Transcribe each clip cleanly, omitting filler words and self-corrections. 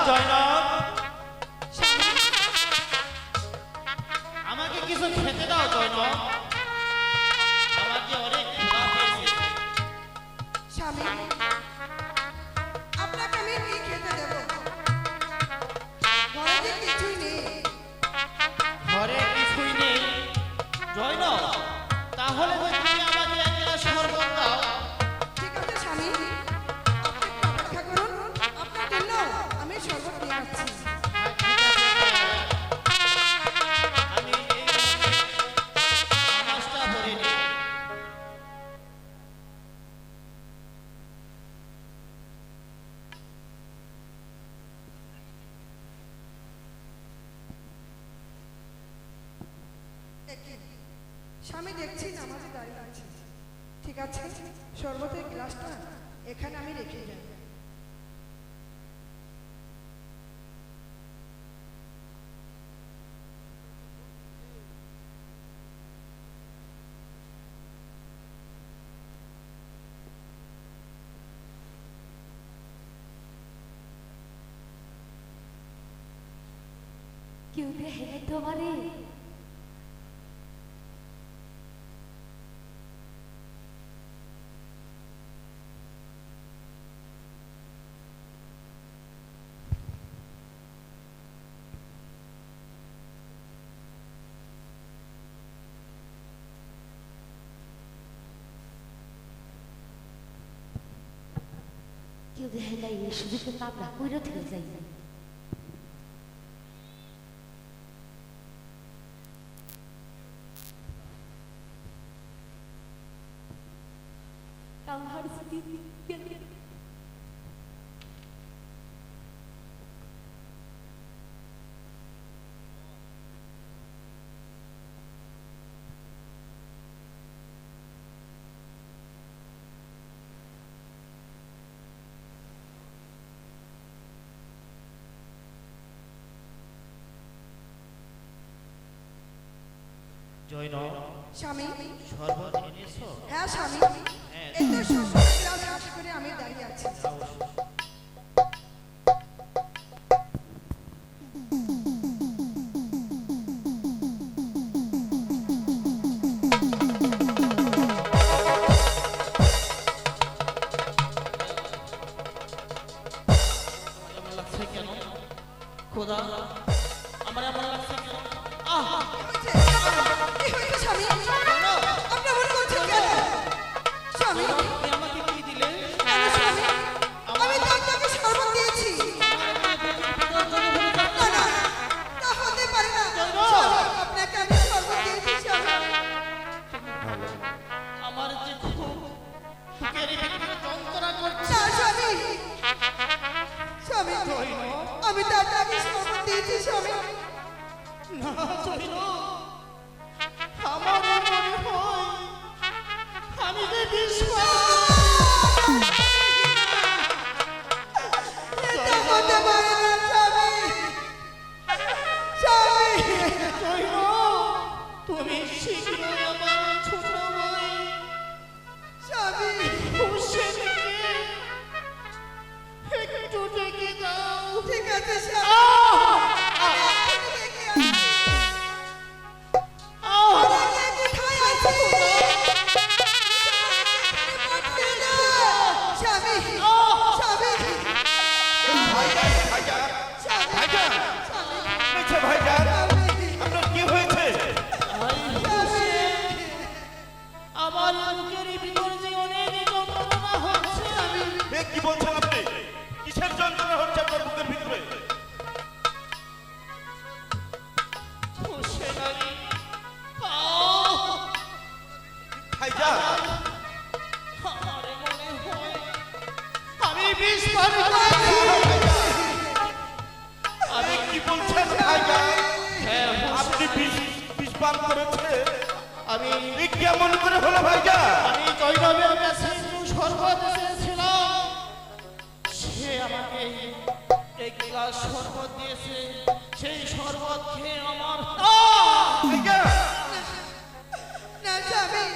জয়নব, আমাকে কিছু খেতে দাও জয়নব, আমাকে অনেক ক্ষুধা পেয়েছে। স্বামী, আপনাকে আমি কি খেতে দেব? ঘরে যে কিছুই নেই। ঘরে কিছুই নেই জয়নব, তাহলে তো তুমি আমাকে এক গ্লাস শরবত দাও। ঠিক আছে স্বামী, আপনি একটু অপেক্ষা করুন, আপনার জন্য আমি শরবত নিয়ে আসছি। আমি এই নামাজটা পড়ে নিই। স্বামী দেখছি নামাজে দাঁড়িয়ে আছে। ঠিক আছে, শরবতের গ্লাসটা এখানে আমি রেখে যাই। কেউ দেখে তোমারে? কেউ দেখে নাই, শুধু তো নামটা কইরা থেকে যাই। কাউহার স্থিতি জয়নব, স্বামী, শরবত এনেছো? হ্যাঁ স্বামী, হ্যাঁ, এই তো শরবতের গ্লাস হাতে করে আমি দাঁড়িয়ে আছি। এমন লাগছে কেন খোদা, আমার এমন লাগছে কেন? আহ, কি হয়েছে স্বামী? আপনি এমন করছেন কেন? স্বামী, তুমি আমাকে কি দিলে? কেন স্বামী? আমি তো আপনাকে শরবত দিয়েছি। না, না, তা হতে পারে না। স্বামী, আপনাকে আমি শরবত দিয়েছি স্বামী। আমার যে খুব বুকের ভিতরে যন্ত্রণা করছে। না স্বামী, স্বামী, আমি তো আপনাকে শরবত দিয়েছি স্বামী। না জয়নব, আমার মনে হয় আমি যে এটা হতে পারে না স্বামী। স্বামী, তুমি শীঘ্রই আমার ছোট ভাই স্বামী, হোসেনকে একটু ডেকে দাও। ঠিক আছে স্বামী। ওরা কোথায় আছে? স্বামী, স্বামী, আপনার কি হয়েছে? আমার বুকের ভিতর যে অনেক যন্ত্রণা হচ্ছে। কি বলছেন আপনি? কিসের যন্ত্রণা হচ্ছে আপনার বুকের ভিতরে? হোসেন আলী, ভাইজান, আমার মনে হয় আমি বিষ পান করেছি। আপনি কি বলছেন ভাইজান? হ্যাঁ, আপনি বিষ পান করেছেন? আমি এ কেমন করে হলো ভাইজান? আমি জয়নবের কাছে একটু শরবত চেয়েছিলাম, সে আমাকে এক গ্লাস শরবত দিয়েছে। সেই শরবত খেয়ে আমার ভাইজান, না স্বামী,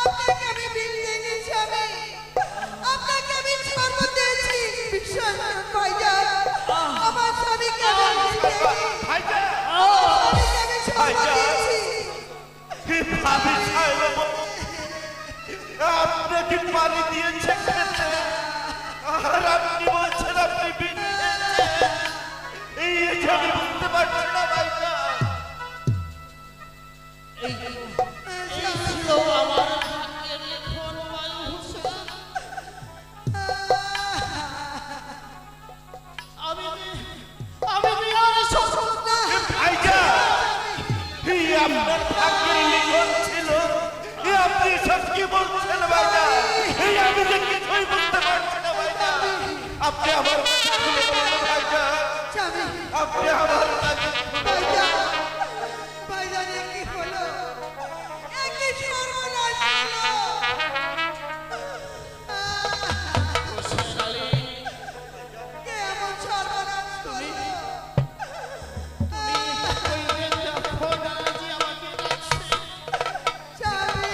আপনাকে আমি বিল দিয়েছি স্বামী। আপনাকে আমি শরবত দিয়েছি। বিশ্বাস করুন ভাইজান, আপনাকে পানি দিয়েছে খেতে, আর আপনি বলছেন আপনি বিষ খেয়েছেন। এই যে আমি বুঝতে পারছি না ভাইজান। এই ছিল আমার ভাগ্যের লিখন বায়ু হোসেন। আমি বিয়ার শরবত না ভাইজান, এই আপনার ভাগ্যের লিখন ছিল, এই আপনি সব কি বলছেন ভাইজান? এই আমি যে কিছুই বুঝতে পারছি না ভাইজান। আপনি আমার কথা শুনে বলুন ভাইজান, স্বামী আপনি আমার কাছে ভাইজান ভাইজান এ কি হলো এ কি সর্বনাশ হলো হোসেন আলী, কে এমন সর্বনাশ করলো ওই যে দেখো না যে আমাকে ডাকছে। স্বামী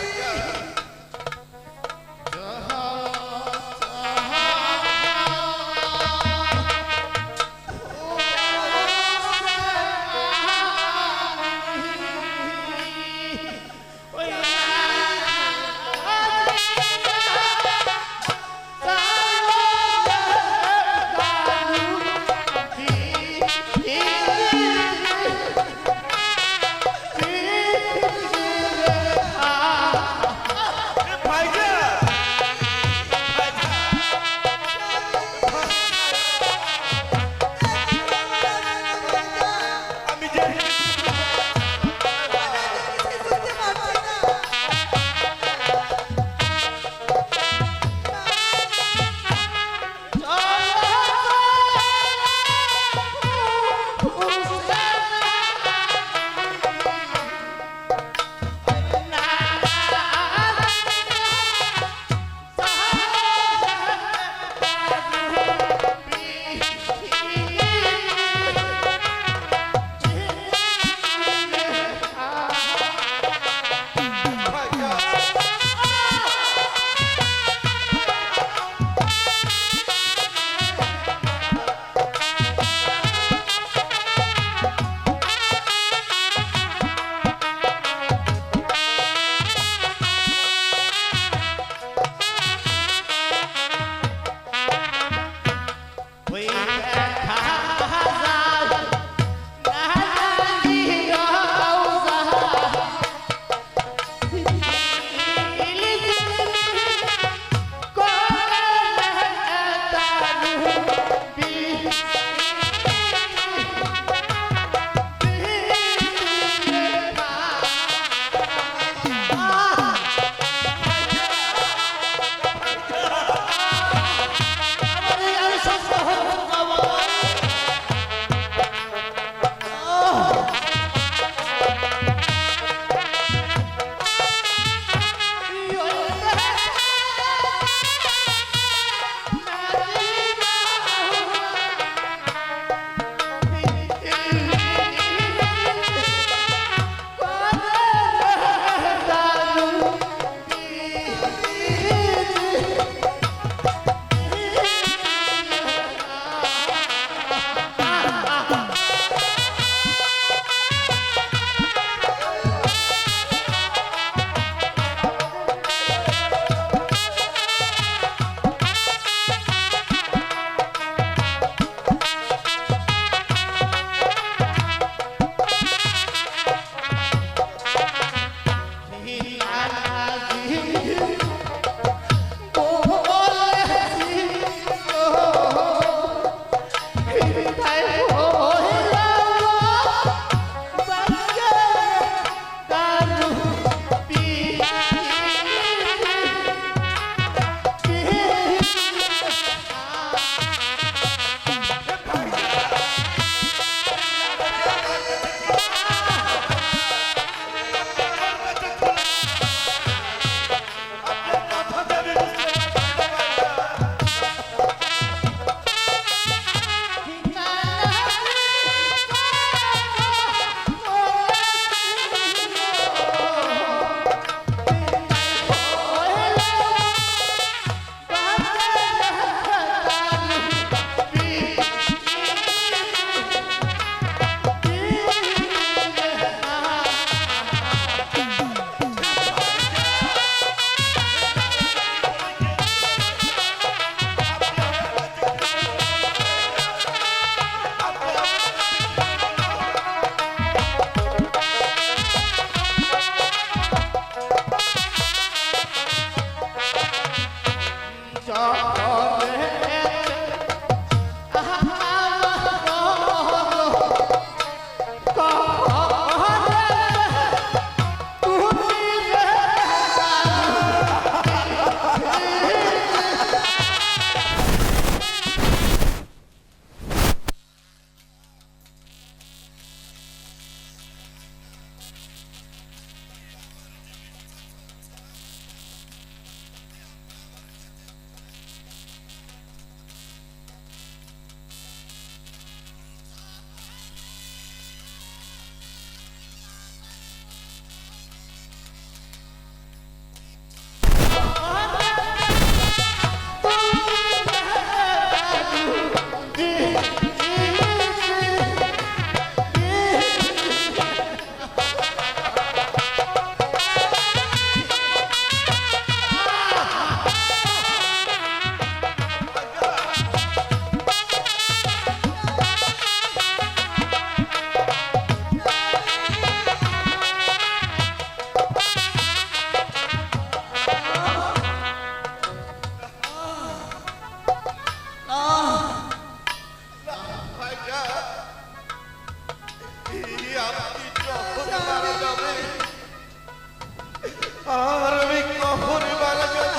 আর আমি কখন মারা যাব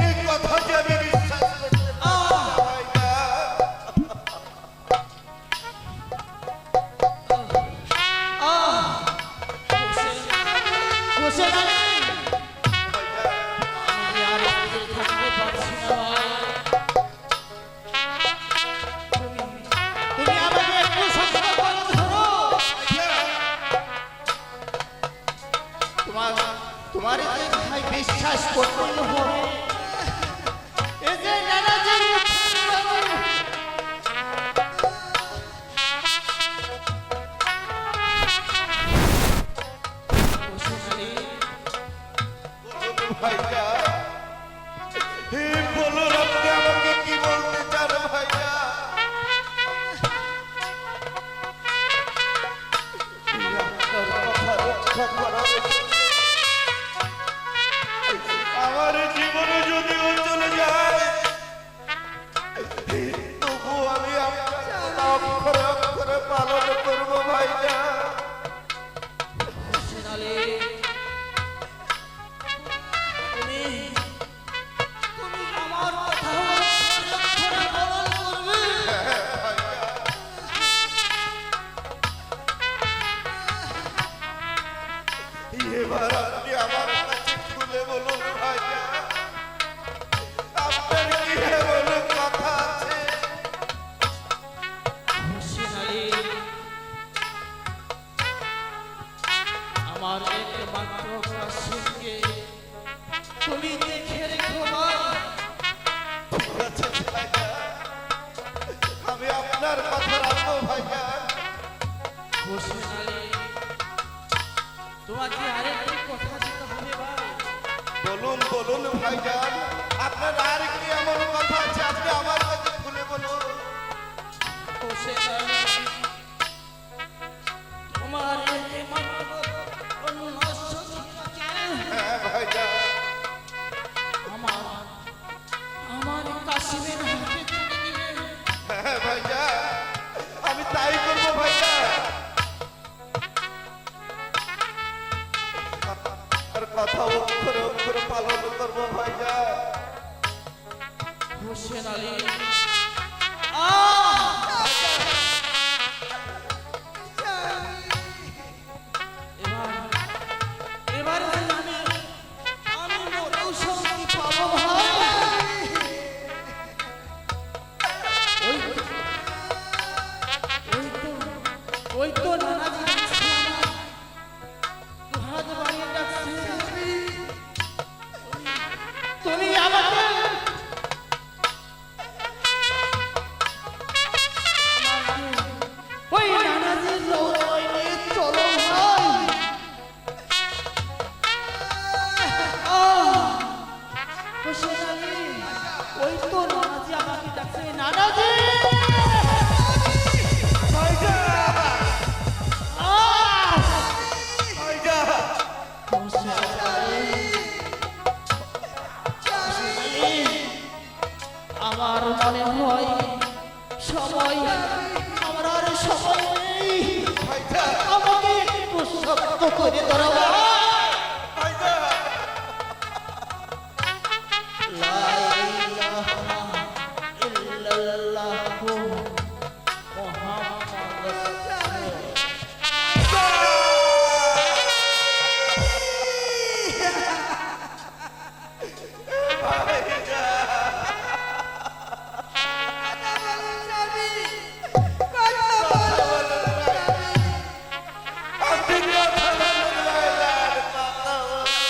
এই কথা যে আমি বিশ্বাস করতে পারি না তোমার ভাই বিশ্বাস করতে হবে এই যে নানাজি ভাইয়া বলুন আপনি আমাকে কি বলতে চান ভাইয়া আমার জীবনে যদিও চলে যায় তবু আমি আপনার অক্ষরে অক্ষরে পালন করবো ভাইয়া তুমি আমার কথা অক্ষরে পালন করবে এবার আপনি আমার কাছে খুলে বলুন ভাইয়া আপনার কি এমন কথা আছে আমার একমাত্র কাশিমকে তুমি দেখে রেখো ভাই ঠিক আছে ভাইয়া আমি আপনার কথা রাখবো ভাইয়া হোসেন আলী তোমাকে আরেকটি কথা দিতে হবে ভাই বলুন বলুন ভাইজান আপনার আর কি এমন কথা আছে আপনি আমার কাছে খুলে বলুন হোসেন আলী তোমার একমাত্র অন্য সখীকে হ্যাঁ ভাইজান আমার কাশিমের হাতে তুলে দিবে হ্যাঁ ভাইজান আমি তাই করবো ভাইজান আর কথা অক্ষরে অক্ষরে পালন করবো ভাইজান হোসেন আলী এবার আমি মোটেও শান্তি পাবো ভাই ওই তো নানাজি ডাকছে আমার দুহাত বাড়িয়ে ডাকছে তুমি আমাকে ওই নানাজির লৌরাই নিয়ে চলো ভাই হোসেন আলী ওই তো নানাজি আমাকে ডাকছে নানাজি ভাইজান হোসেন আলী আমার মনে হয় সময় আমার আর সময় নেই। ভাইজান আমাকে একটু শক্ত করে ধরো। ভাইজান লা ইলাহা ইল্লাল্লাহু মুহাম্মাদুর রাসূলুল্লাহ। আপনি কথা বলেন ভাইজান, কথা বলেন।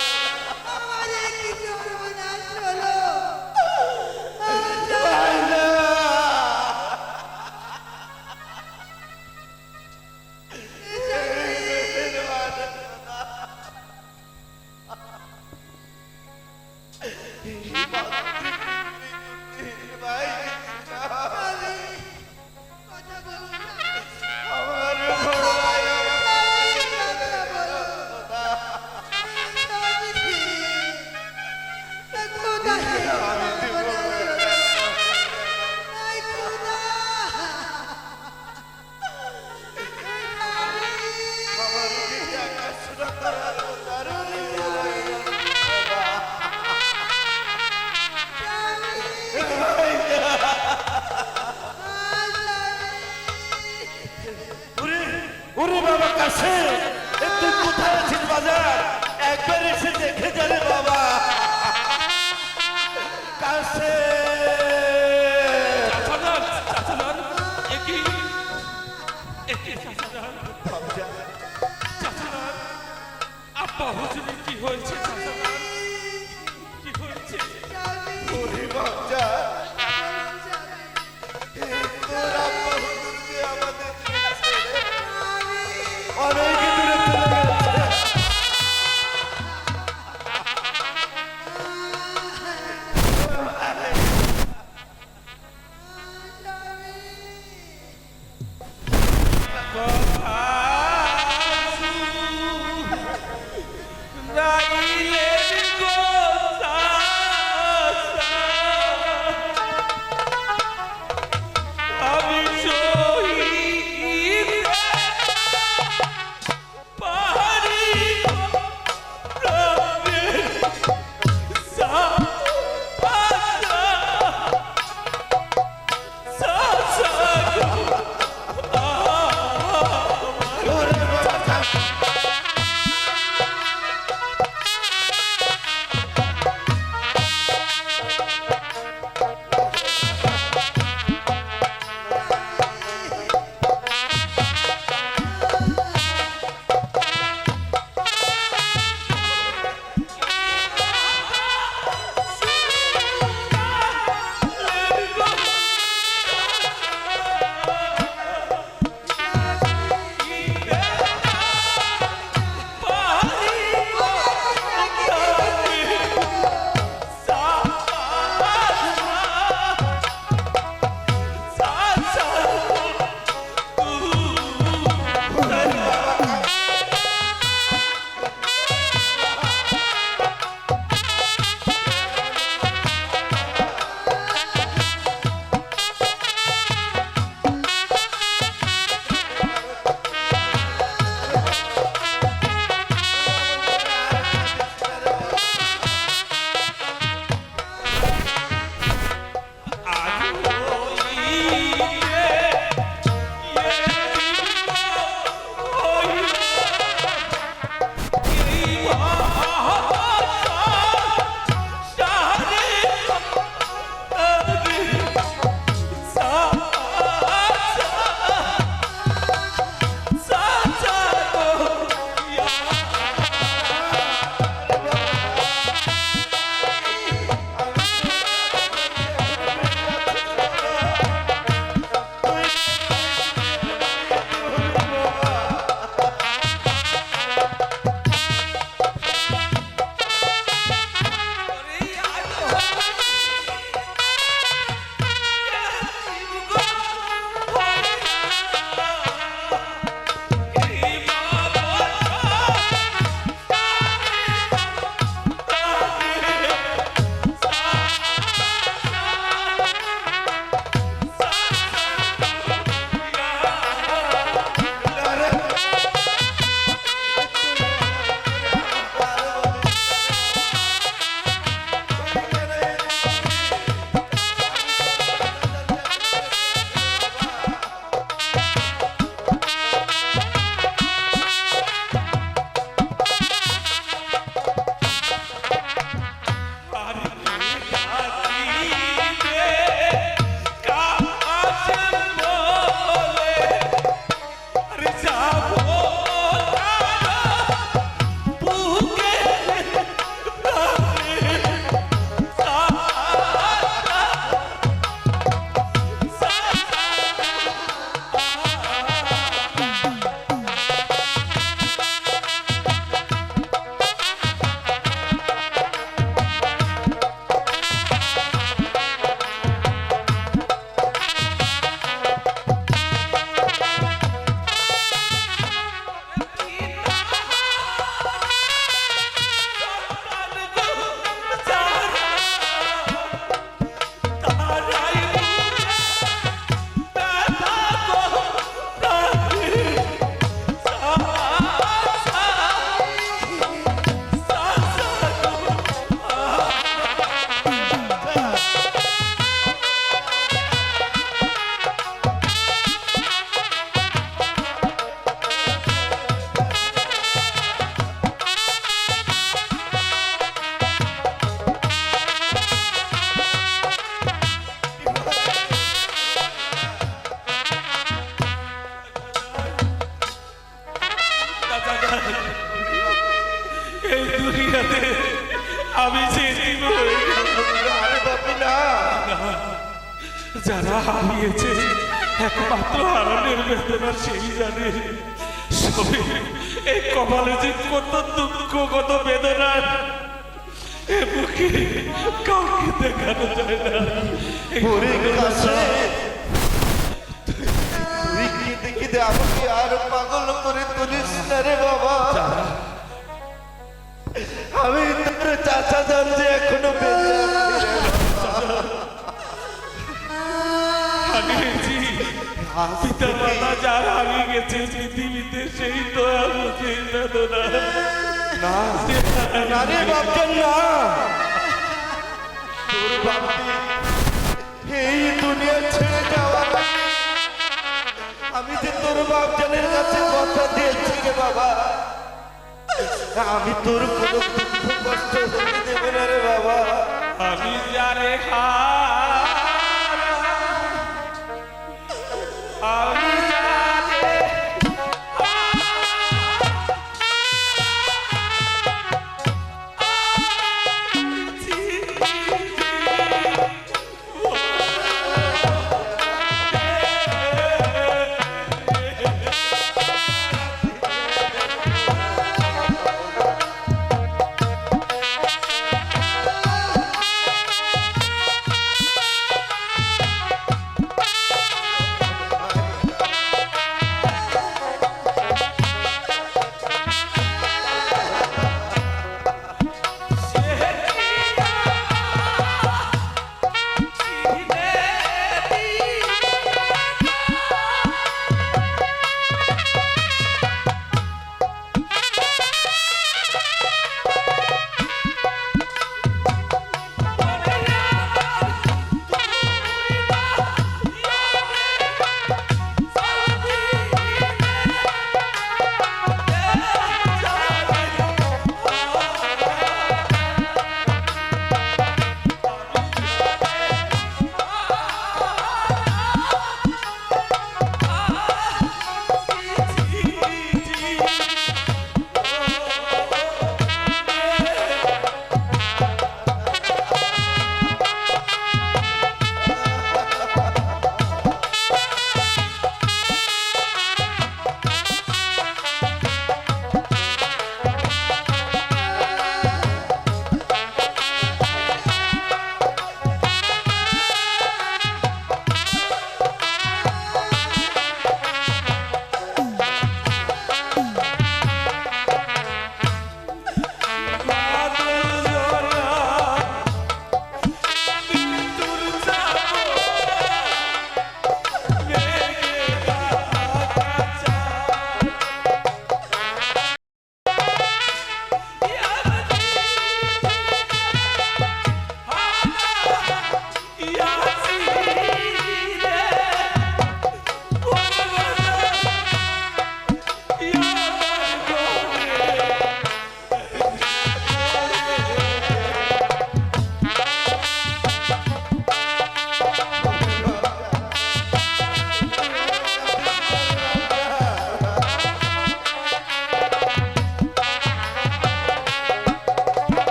যারা হারিয়েছে একমাত্র হারানোর বেদনা সেই জানে। সবে এই কপালে যে কত দুঃখ কত বেদনা এ বুকে কাউকে দেখানো যায় না। এই ওরে কাছে তুই কেঁদে কেঁদে আমাকে আর পাগল করে তুলিস না রে বাবা। আমি তোর চাচা যান যে এখনো বেঁচে আছি রে বাবা। হারিয়েছি পিতা মাতা যার হারিয়ে গেছে পৃথিবীতে সেই তো আর বুঝে বেদনা। না না রে বাপজান না, তোর বাপকে এই দুনিয়া ছেড়ে যাওয়া আমি যে তোর বাপজানের কাছে কথা দিয়েছি রে বাবা, আমি তোর কোনো দুঃখ কষ্ট হতে দেব না রে বাবা। আমি যারে আমি যারে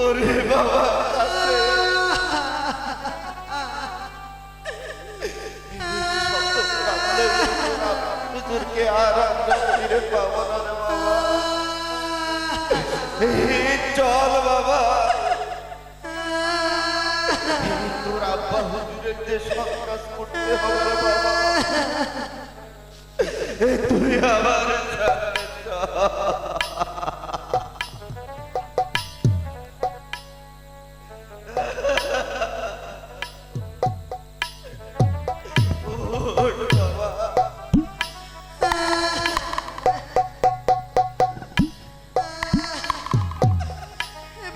ওরে বাবা হুজুরকে আর আমরা ফিরে পাবো না রে বাবা। চল বাবা, তোর আব্বা হুজুরের যে সব কাজ করতে হবে রে বাবা। তুই আমার সাথে চল।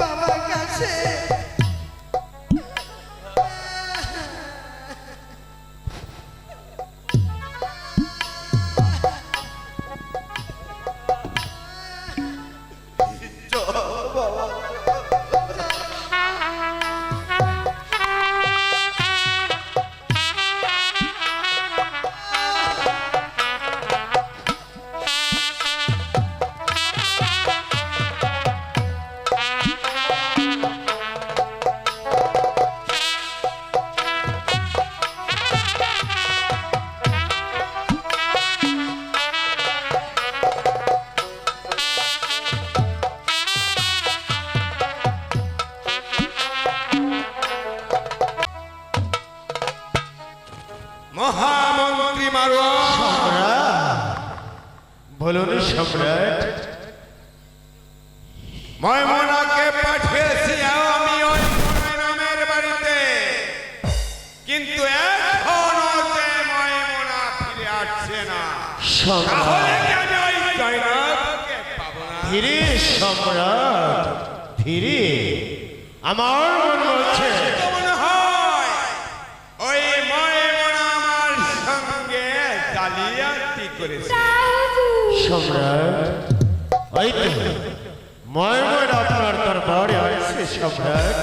বাবার কাছে মহামন্ত্রী মারোয়ার, বলুন সম্রাট। ময়মনাকে পাঠিয়েছি আমি ওই নামের বাড়িতে, কিন্তু এখনো যে ময়মনা ফিরে আসছে না। তাহলে কি আমি ওই জয়নাবকে পাবো না? ধীরে সম্রাট, ধীরে। আমার মনে হচ্ছে তো মনে হয় ওই ময়মনা আমার সঙ্গে জালিয়াতি করেছে। সম্রাট, ওই তো ময়মন আপনার দরবারে আছে সম্রাট।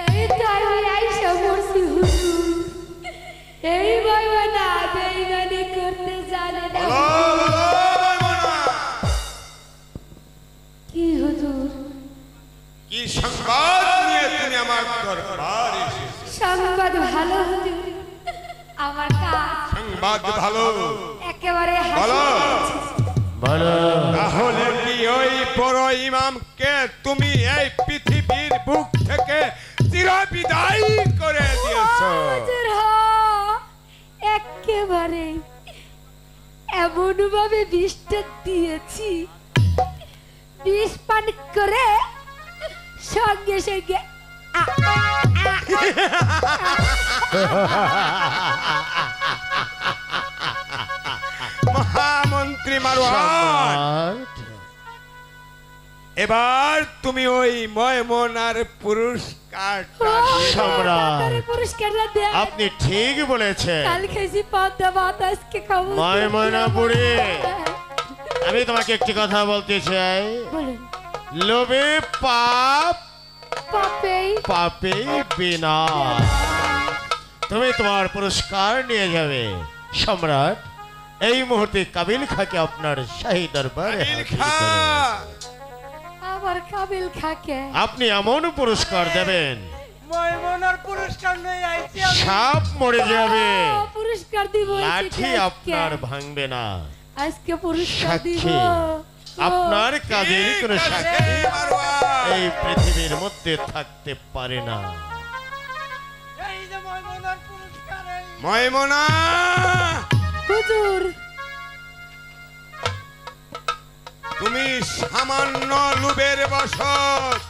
এই তো আমি আইসা পড়ছি হুজুর। এই ভয় না বেইমানি করতে জানে না। বলো, ময়মনা, কি হুজুর? কি সংবাদ নিয়ে তুমি আমার দরবারে এসেছো? সংবাদ ভালো হুজুর। আমার কাজ সংবাদ ভালো, একেবারে বলো। বলো তাহলে কি ওই বড় ইমামকে তুমি এই পৃথিবীর বুক থেকে চিরবিদায় করে দিয়েছো? হুজুর একেবারে এমন ভাবে বিষটা দিয়েছি, বিষ পান করে সঙ্গে সঙ্গে মহামন্ত্রী মারওয়ান, সম্রাট, এবার তুমি ওই ময়মনার পুরস্কারটা সম্রাট, পুরস্কারটা দেয়। আপনি ঠিক বলেছেন। কাল খেয়েছি পদ্মা ভাত, আজকে খাবো ময়মনা বুড়ি, আমি তোমাকে একটি কথা বলতে চাই। বলুন। লোভে পাপ, পাপেই পাপে বিনাশ। তুমি তোমার পুরস্কার নিয়ে যাবে। সম্রাট, এই মুহূর্তে কাবিল খাকে আপনার শাহী দরবারে কাবিল হাজির খা। করুন। আবার কাবিল খাকে আপনি এমন পুরস্কার দেবেন ময়মনার পুরস্কার নিয়ে আইছি আমি। সাপ মরে যাবে, পুরস্কার দিব এই লাঠি চিঠি আজকে। আপনার ভাঙবে না। আজকে পুরস্কার দিব। সাক্ষী, আপনার কাজের কোনো ঠিক আছে, সাক্ষী মারওয়ান। এই পৃথিবীর মধ্যে থাকতে পারে না। এই যে ময়মনার পুরস্কার, এই ময়মনা, হুজুর তুমি সামান্য লোভের বশত,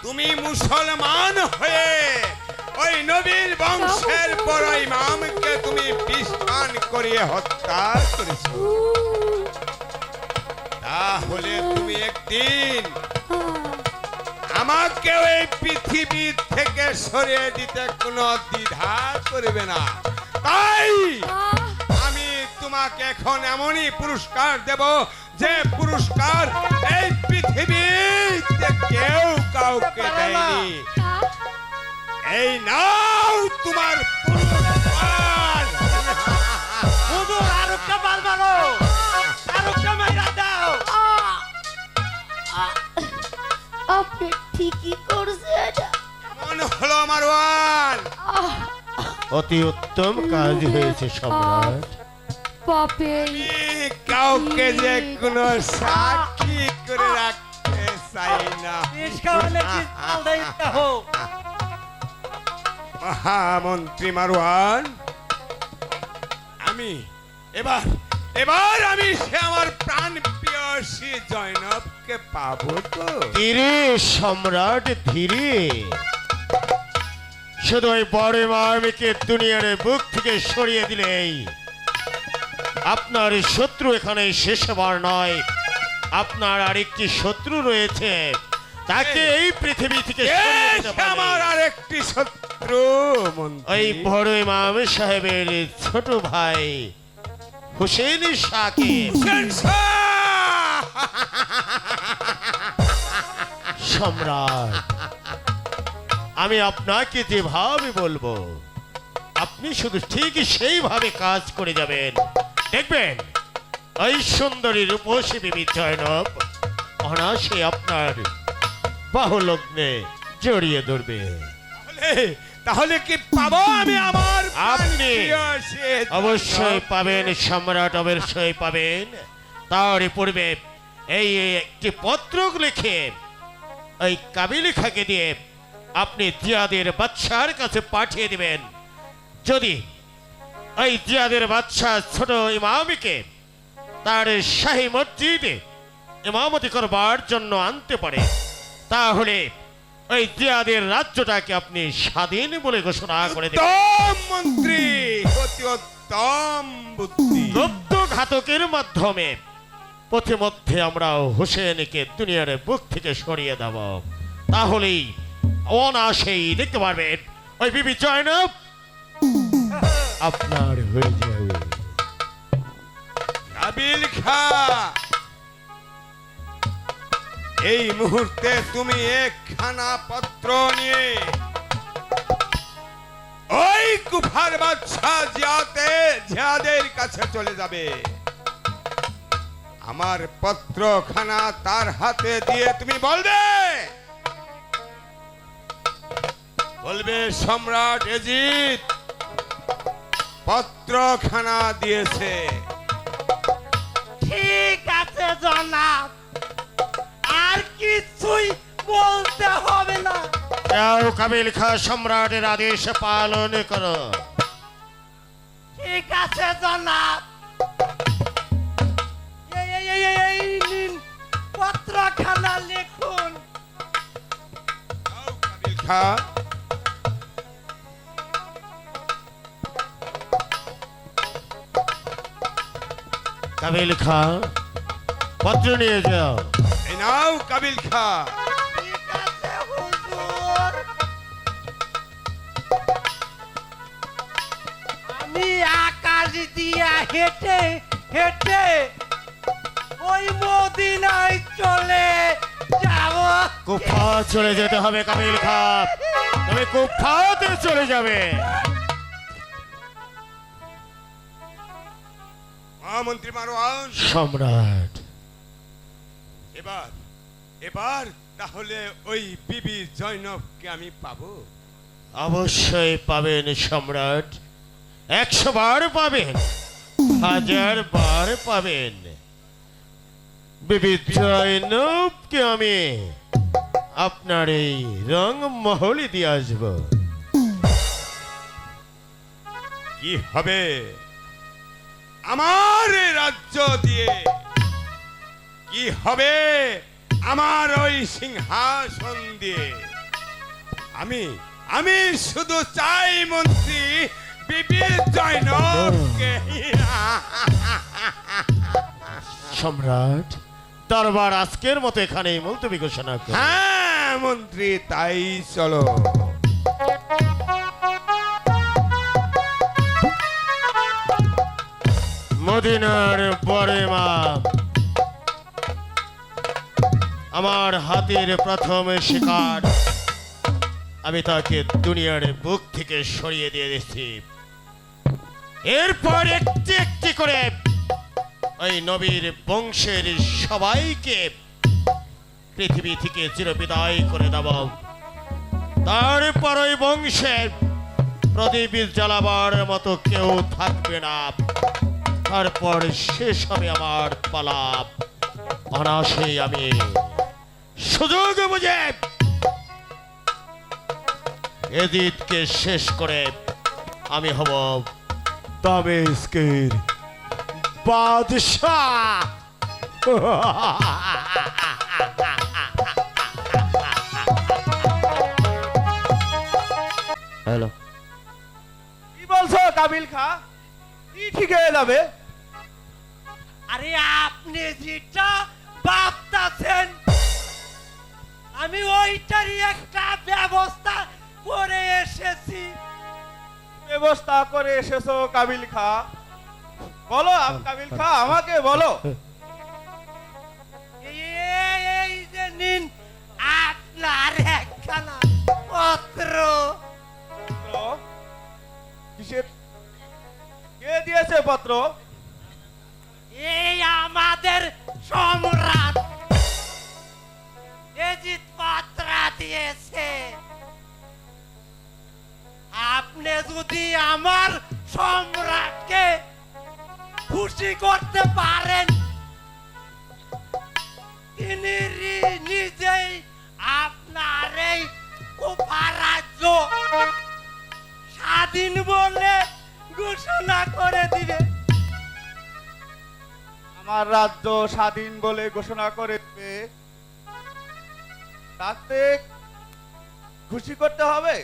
তুমি মুসলমান হয়ে ওই নবীর বংশের বড় ইমামকে তুমি বিষ পান করিয়ে হত্যা করেছো। তাহলে তুমি একদিন আমাকে এই পৃথিবী থেকে সরিয়ে দিতে কোনো দ্বিধা করবে না। তাই আমি তোমাকে এখন এমনই পুরস্কার দেব যে পুরস্কার এই পৃথিবীতে কেউ কাউকে দেয়নি। এই নাও তোমার পুরস্কার। হুজুর আরো একটা বাল মারো, আরো একটা মাইরা দাও। আপনি ঠিকই করছেন। মন হলো মারওয়ান, আহ, অতি উত্তম কাজ হয়েছে সম্রাট। বাপে আমি কাউকে যে কোনো সাক্ষী করে রাখতে চাই না। মহামন্ত্রী মারওয়ান, আমি এবার এবার আমি সে আমার প্রাণ প্রিয়সী জয়নবকে পাবো তো? ধীরে সম্রাট ধীরে, শুধু ওই বড় মামিকে দুনিয়ার বুক থেকে সরিয়ে দিলেই আপনার শত্রু এখানে শেষ হবার নয়। আপনার আরেকটি শত্রু রয়েছে, তাকে এই পৃথিবী থেকে সরিয়ে দিতে সে আমার পারে। আরেকটি শত্রু মন্ত্রী। ওই বড় ইমাম সাহেবের ছোট ভাই হুসেন শাহকে। হুসেন শাহ! সম্রাট, আমি আপনাকে যেভাবে বলবো আপনি শুধু ঠিক সেইভাবে কাজ করে যাবেন। দেখবেন ওই সুন্দরী রূপসী বিবি জয়নব অনায়াসে আপনার বাহুলগ্নে জড়িয়ে ধরবে। তাহলে কি পাবো আমি আমার আপনি প্রিয়সী অবশ্যই জয়নবকে? পাবেন সম্রাট, অবশ্যই পাবেন। তার পূর্বে এই একটি পত্র লিখে ওই কাবিলিখাকে দিয়ে আপনি জিয়াদের বাদশার কাছে পাঠিয়ে দিবেন। যদি ওই জিয়াদের বাদশা ছোট ইমামিকে তার শাহী মসজিদে ইমামতি করবার জন্য আনতে পারে, তাহলে ওই জিয়াদের রাজ্যটাকে আপনি স্বাধীন বলে ঘোষণা করে দেবেন। উত্তম মন্ত্রী, অতি উত্তম বুদ্ধি। গুপ্ত ঘাতকের মাধ্যমে পথিমধ্যে আমরা হোসেনকে দুনিয়ার বুক থেকে সরিয়ে দেব। তাহলেই অনায়াসেই দেখতে পারবেন ওই বিবি জয়নব আপনার হয়ে যাবে। কাবিল খা, এই মুহূর্তে তুমি একখানা পত্র নিয়ে ওই কুফার বাদশা জিয়াদের কাছে চলে যাবে। আমার পত্রখানা তার হাতে দিয়ে তুমি বলবে সম্রাট এজিদ পত্রখানা দিয়েছে। ঠিক আছে জনাব, আর কিছুই বলতে হবে না। যাও কাবিল খা, সম্রাটের আদেশ পালন করো। ঠিক আছে জনাব। এই নিন পত্রখানা লিখুন। যাও, কাবিল খা। কাবিল খা, পত্র নিয়ে যাও। এই নাও কাবিল খা। ঠিক আছে হুজুর। আমি আকাশ দিয়া হেঁটে হেঁটে ওই মদিনায় চলে যাব। কুফা চলে যেতে হবে কাবিল খা, তুমি কুফাতে চলে যাবে। মহামন্ত্রী মারওয়ান, সম্রাট, এবার এবার তাহলে ওই বিবি জয়নবকে আমি পাবো? অবশ্যই পাবেন সম্রাট, 100 বার পাবেন, 1000 বার পাবেন। বিবি জয়নবকে আমি আপনার এই রং মহলে দিয়ে আসব। কি হবে আমার এই রাজ্য দিয়ে? কি হবে আমার ওই সিংহাসন দিয়ে? আমি আমি শুধু চাই মন্ত্রী বিবি জয়নবকে। সম্রাট, দরবার আজকের মতো এখানেই মুলতবি ঘোষণা করুন। হ্যাঁ মন্ত্রী, তাই চলো। মদিনার বড় ইমাম, আমার হাতের প্রথম শিকার, আমি তাকে দুনিয়ার বুক থেকে সরিয়ে দিয়ে দিচ্ছি। এরপর একটি একটি করে ওই নবীর বংশের সবাইকে পৃথিবী থেকে চিরবিদায় করে দেব। তারপর ওই বংশের প্রদীপ জ্বালাবার মতো কেউ থাকবে না। তারপর শেষ হবে আমার পালা। অনায়াসেই আমি সুযোগ বুঝে এজিদকে শেষ করে আমি হব দামেস্কের বাদশাহ। হ্যালো, কি বলছো কাবিল খা? কি ঠিক হয়ে যাবে? আরে আপনি যেটা ভাবতাছেন আমি ওইটারই একটা ব্যবস্থা করে এসেছি। ব্যবস্থা করে এসেছো কাবিল খা? বলো কাবিল খা, আমাকে বলো। এই যে নিন আপনার একখানা পত্র। তো, কিসের? কে দিয়েছে পত্র? এই আমাদের সম্রাট এজিদ পত্র দিয়েছে। আপনি যদি আমার সম্রাটকে খুশি করতে পারেন তিনি নিজেই আপনার এই কুফা রাজ্য স্বাধীন বলে ঘোষণা করে দিবে। আমার রাজ্য স্বাধীন বলে ঘোষণা করে দেবে, তাতে খুশি করতে হবে?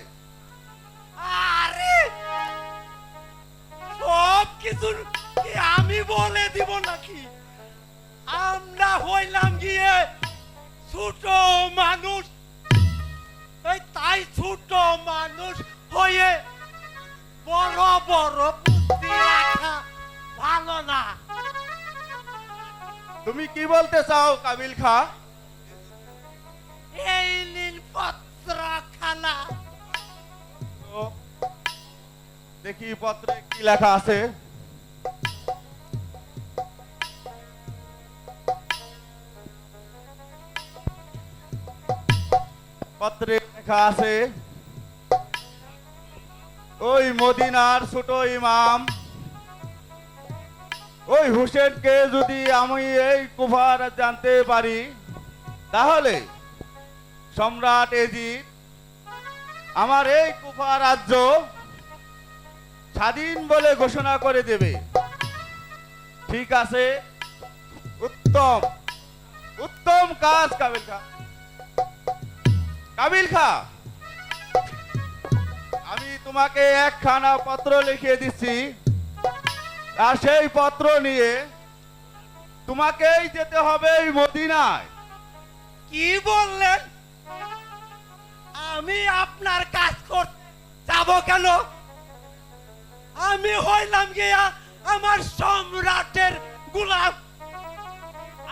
আরে সব কিছু কি আমি বলে দিব নাকি? আমরা হইলাম গিয়ে ছোট মানুষ, তাই ছোট মানুষ হয়ে বড় বড় বুদ্ধি রাখা ভালো না। তুমি কি বলতে চাও কাবিল খা? এই নিন পত্রখানা। তো, দেখি পত্রে কি লেখা আছে। পত্রে লেখা আছে, ওই মদিনার ছোট ইমাম ওই হুসেনকে যদি আমি এই কুফার জানতে পারি তাহলে সম্রাট এজিদ আমার এই কুফা রাজ্য স্বাধীন বলে ঘোষণা করে দেবে। ঠিক আছে, উত্তম উত্তম কাজ কাবিল খা। কাবিল খা, আমি তোমাকে একখানা পত্র লিখে দিচ্ছি, আর সেই পত্র নিয়ে তোমাকেই যেতে হবে এই মদিনায়। কি বললেন? আমি আপনার কাজ করতে যাব কেন? আমি হইলাম গিয়া আমার সম্রাটের গোলাম।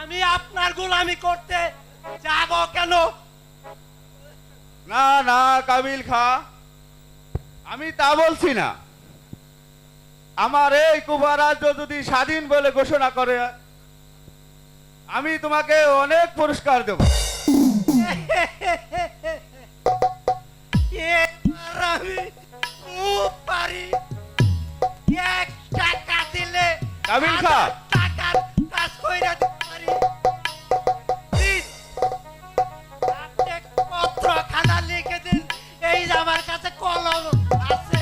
আমি আপনার গোলামি করতে যাব কেন? না না কাবিল খা, আমি তা বলছি না। আমার এই কুফা রাজ্য যদি স্বাধীন বলে ঘোষণা করে আমি তোমাকে অনেক পুরস্কার দেব। এবার আমি খুব পারি। 1 টাকা দিলে কাবিল খা। 1000 টাকার কাজ কইরা দিতে পারি। দিন, আপনি পত্রখানা লিখে দিন। এই যে আমার কাছে কলম আছে।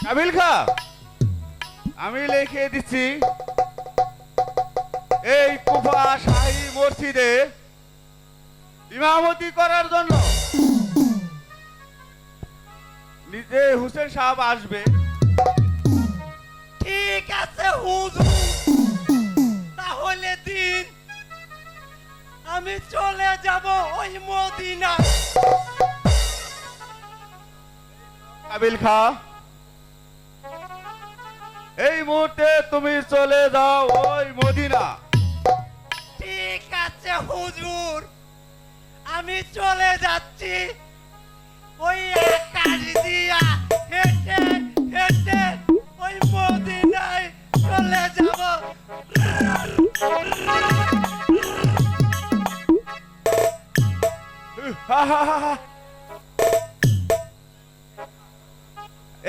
কাবিল খা, আমি লিখে দিচ্ছি, এই কুফা শাহী মসজিদে ইমামতি করার জন্য নিজে হুসেন সাহেব আসবে। ঠিক আছে হুজুর, তাহলে দিন, আমি চলে যাব ওই মদিনা। কাবিল খা, এই মুহূর্তে তুমি চলে যাও ওই মদিনা। ঠিক আছে হুজুর, আমি আমি চলে যাচ্ছি ওই আকাশ দিয়া হেঁটে হেঁটে ওই মদিনায় চলে যাব।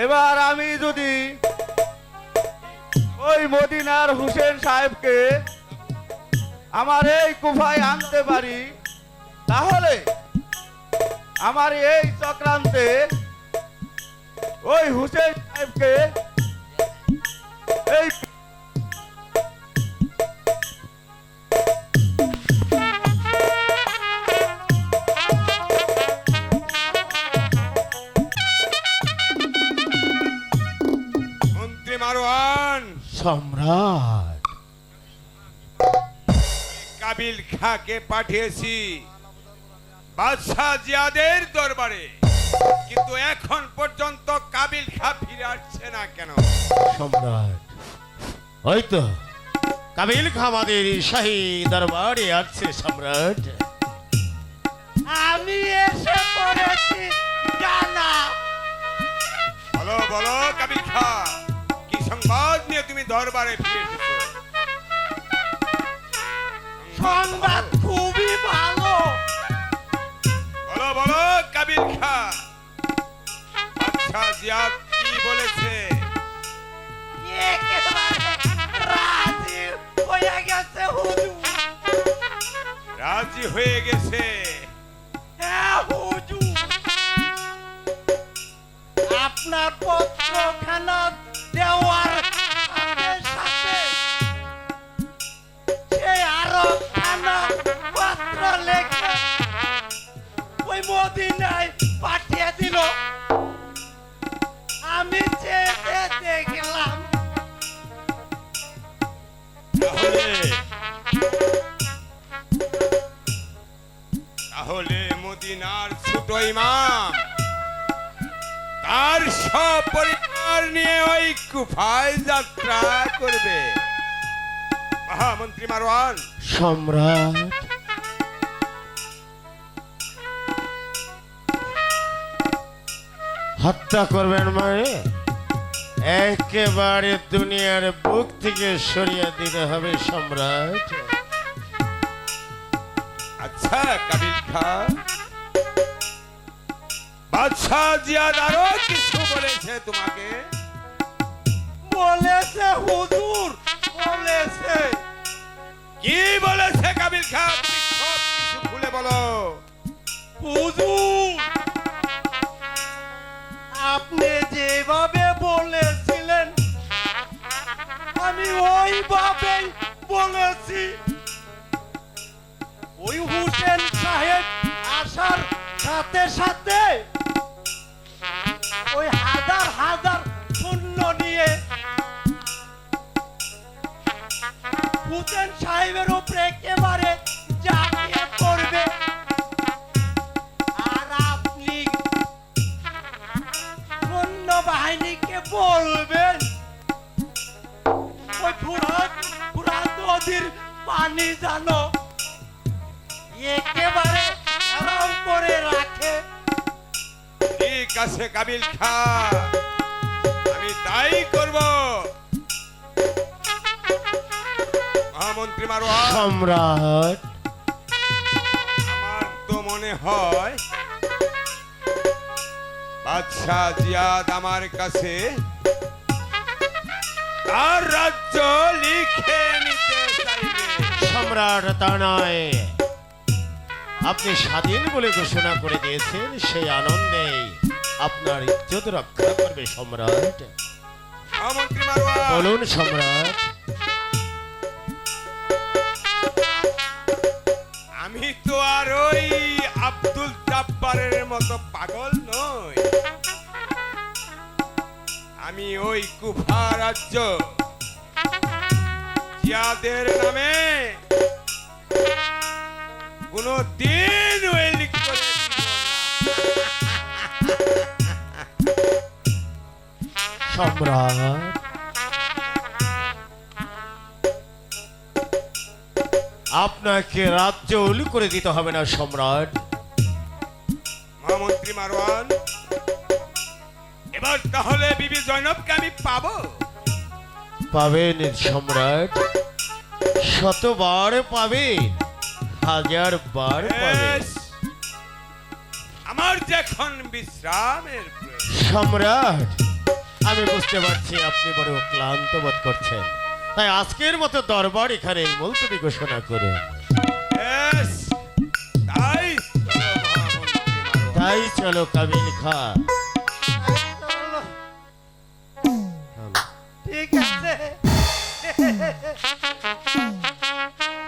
এবার আমি যদি ওই মদিনার হুসেন সাহেবকে আমার এই কুফায় আনতে পারি, তাহলে আমার এই চক্রান্তে ওই হুসেন সাহেবকে এই মন্ত্রী মারওয়ান, সম্রাট কাবিল খাঁকে পাঠিয়েছি বাদশাহ জিয়াদের দরবারে, কিন্তু এখন পর্যন্ত কাবিল খা ফিরে আসছে না কেন? সম্রাট, হয়তো কাবিল খা আমাদের শাহী দরবারে আছে সম্রাট। আমি এসে পড়েছি জানা। বলো বলো কাবিল খা, কি সংবাদ নিয়ে তুমি দরবারে ফিরে এসেছো? সংবাদ খুবই ভালো। বলো বলো কাবিল খা, বাদশাহ জিয়াদ কি বলেছে? একেবারে রাজি হয়ে গেছে হুজুর। রাজি হয়ে গেছে? হ্যাঁ হুজুর, আপনার পত্রখানা দেওয়ার সাথে সাথে সে আরো খানা পত্র লেখে ওই মদিনায় পাঠিয়ে দিল। আমি চেয়ে দেখলাম। তাহলে মদিনার ছোট ইমাম তার সপরিবার নিয়ে ওই কুফায় যাত্রা করবে। মহামন্ত্রী মারওয়ান, সম্রাট, হত্যা করবেন মানে একেবারে দুনিয়ার বুক থেকে সরিয়ে দিতে হবে সম্রাট। আচ্ছা কাবিল খা, বাদশাহ জিয়াদ আরো কিছু বলেছে তোমাকে? বলেছে হুজুর, বলেছে। কি বলেছে কাবিল খা? তুমি সব কিছু খুলে বলো। হুজুর, আপনি যেভাবে বলেছিলেন আমি ওইভাবেই বলেছি। ওই হুসেন সাহেব আসার সাথে সাথে ওই হাজার হাজার সৈন্য নিয়ে হুসেন সাহেবের উপরে একেবারে ঝাঁপিয়ে পড়বে। আর আপনি সৈন্য বাহিনীকে বলবেন ওই ফুরাত নদীর পানি জানো একেবারে গরম করে রাখে। ঠিক আছে কাবিল খা, আমি তাই করব। মহামন্ত্রী মারওয়ান, সম্রাট, আমার তো মনে হয় বাদশাহ জিয়াদ আমার কাছে তার রাজ্য লিখে নিতে চাইবে। সম্রাট তা নয়, আপনি স্বাধীন বলে ঘোষণা করে দিয়েছেন, সেই আনন্দে আপনার ইজ্জত রক্ষা করবে সম্রাট। মহামন্ত্রী মারওয়ান, বলুন সম্রাট। আমি তো আর ওই আব্দুল জাব্বারের মতো পাগল নই। আমি ওই কুফা রাজ্য জিয়াদের নামে কোনো দিন ওয়েল করে দিব না। সম্রাট, আপনাকে রাজ্য উল করে দিতে হবে না সম্রাট। মহামন্ত্রী মারওয়ান, এবার তাহলে বিবি জয়নবকে আমি পাবো? পাবেন সম্রাট, শতবার পাবেন, 1000 বার পাবেন। বেশ, আমার যখন বিশ্রামের প্রয়োজন। সম্রাট, আমি বুঝতে পারছি আপনি বড় ক্লান্ত বোধ করছেন, তাই আজকের মতো দরবার এখানে মুলতবি ঘোষণা করুন। বেশ, তাই চলো মহামন্ত্রী মারওয়ান। তাই চলো কাবিল খা।